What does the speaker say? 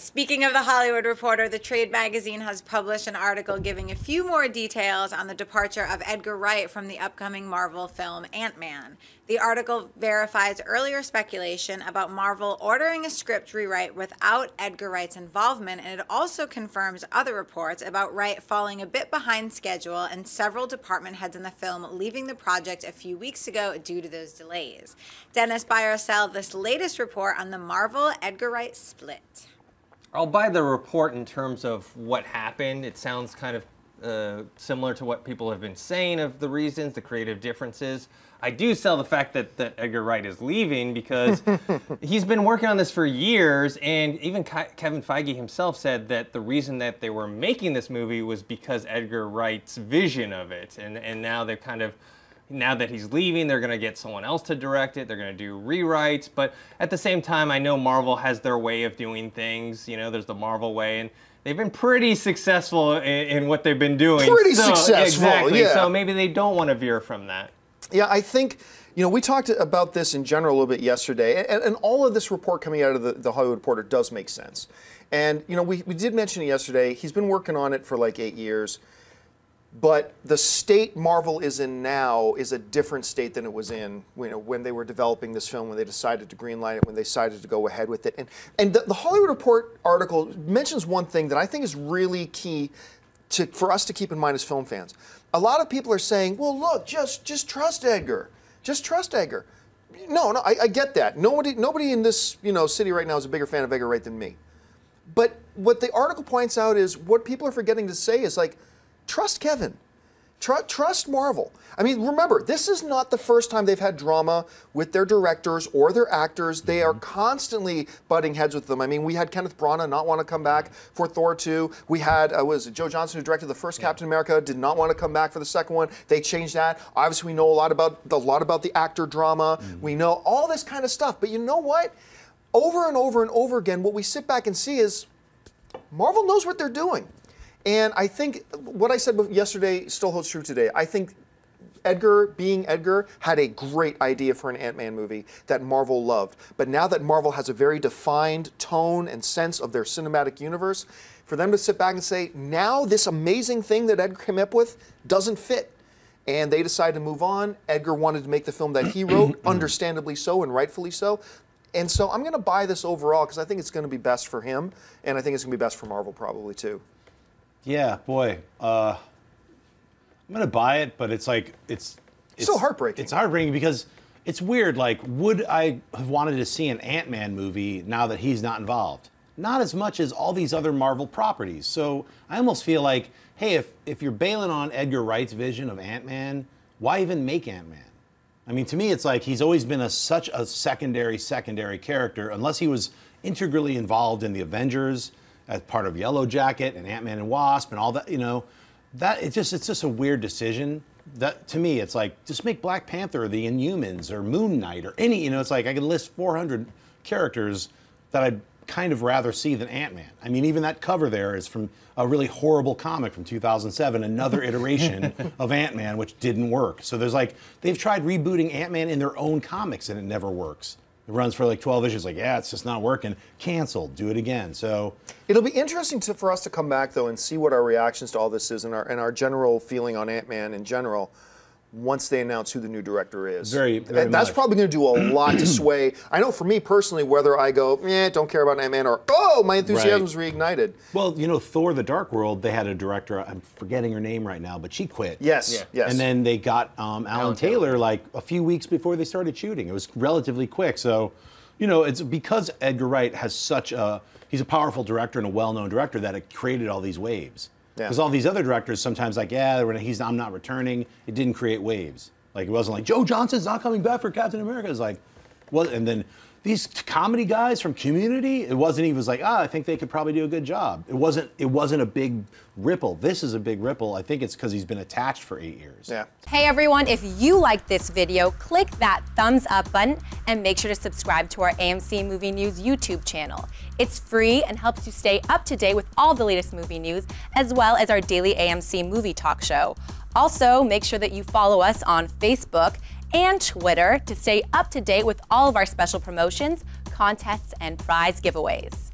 Speaking of The Hollywood Reporter, the trade magazine has published an article giving a few more details on the departure of Edgar Wright from the upcoming Marvel film Ant-Man. The article verifies earlier speculation about Marvel ordering a script rewrite without Edgar Wright's involvement, and it also confirms other reports about Wright falling a bit behind schedule and several department heads in the film leaving the project a few weeks ago due to those delays. Dennis, buy or sell this latest report on the Marvel-Edgar Wright split? I'll buy the report in terms of what happened. It sounds kind of similar to what people have been saying of the reasons, the creative differences. I do sell the fact that Edgar Wright is leaving because he's been working on this for years, and even Kevin Feige himself said that the reason that they were making this movie was because Edgar Wright's vision of it, and now they've kind of, now that he's leaving, they're going to get someone else to direct it. They're going to do rewrites. But at the same time, I know Marvel has their way of doing things. You know, there's the Marvel way. And they've been pretty successful in what they've been doing. Pretty successful, exactly. yeah. So maybe they don't want to veer from that. Yeah, I think, you know, we talked about this in general a little bit yesterday. And all of this report coming out of the Hollywood Reporter does make sense. And, you know, we did mention it yesterday. He's been working on it for like 8 years. But the state Marvel is in now is a different state than it was in, you know, when they were developing this film, when they decided to greenlight it, when they decided to go ahead with it. And the Hollywood Report article mentions one thing that I think is really key for us to keep in mind as film fans. A lot of people are saying, well, look, just trust Edgar. Just trust Edgar. No, I get that. Nobody in this, you know, city right now is a bigger fan of Edgar Wright than me. But what the article points out is what people are forgetting to say is like, trust Kevin. Trust Marvel. I mean, remember, this is not the first time they've had drama with their directors or their actors. They are constantly butting heads with them. I mean, we had Kenneth Branagh not want to come back for Thor 2. We had, was it Joe Johnston, who directed the first Captain America, did not want to come back for the second one. They changed that. Obviously, we know a lot about the actor drama. We know all this kind of stuff. But you know what? Over and over and over again, what we sit back and see is Marvel knows what they're doing. And I think what I said yesterday still holds true today. I think Edgar, being Edgar, had a great idea for an Ant-Man movie that Marvel loved. But now that Marvel has a very defined tone and sense of their cinematic universe, for them to sit back and say, now this amazing thing that Edgar came up with doesn't fit. And they decided to move on. Edgar wanted to make the film that he wrote, understandably so and rightfully so. And so I'm going to buy this overall because I think it's going to be best for him, and I think it's going to be best for Marvel probably too. Yeah, boy, I'm gonna buy it, but it's like it's so heartbreaking. It's heartbreaking because it's weird. Like, would I have wanted to see an Ant-Man movie now that he's not involved? Not as much as all these other Marvel properties. So I almost feel like, hey, if you're bailing on Edgar Wright's vision of Ant-Man, why even make Ant-Man? I mean, to me, it's like he's always been such a secondary character, unless he was integrally involved in the Avengers, as part of Yellow Jacket and Ant-Man and Wasp and all that, you know, that it's just a weird decision. That to me, it's like just make Black Panther or the Inhumans or Moon Knight or any, you know, it's like I could list 400 characters that I'd kind of rather see than Ant-Man. I mean, even that cover there is from a really horrible comic from 2007, another iteration of Ant-Man, which didn't work. So there's like, they've tried rebooting Ant-Man in their own comics and it never works. It runs for like 12 issues, like, yeah, it's just not working. Canceled, do it again. So it'll be interesting for us to come back, though, and see what our reactions to all this is and our general feeling on Ant-Man in general once they announce who the new director is. Very that's probably going to do a lot to sway. I know for me personally, whether I go, don't care about Ant-Man, or, oh, my enthusiasm's reignited. Well, you know, Thor the Dark World, they had a director, I'm forgetting her name right now, but she quit. Yes. And then they got Alan Taylor like a few weeks before they started shooting. It was relatively quick. So, you know, it's because Edgar Wright has he's a powerful director and a well-known director that it created all these waves. Because all these other directors sometimes like, I'm not returning. It didn't create waves. Like, it wasn't like, Joe Johnston's not coming back for Captain America. It's like, well, and then these comedy guys from Community, it wasn't even like, I think they could probably do a good job. It wasn't a big ripple. This is a big ripple. I think it's because he's been attached for 8 years. Yeah. Hey everyone, if you like this video, click that thumbs up button and make sure to subscribe to our AMC Movie News YouTube channel. It's free and helps you stay up to date with all the latest movie news, as well as our daily AMC movie talk show. Also, make sure that you follow us on Facebook and Twitter to stay up to date with all of our special promotions, contests, and prize giveaways.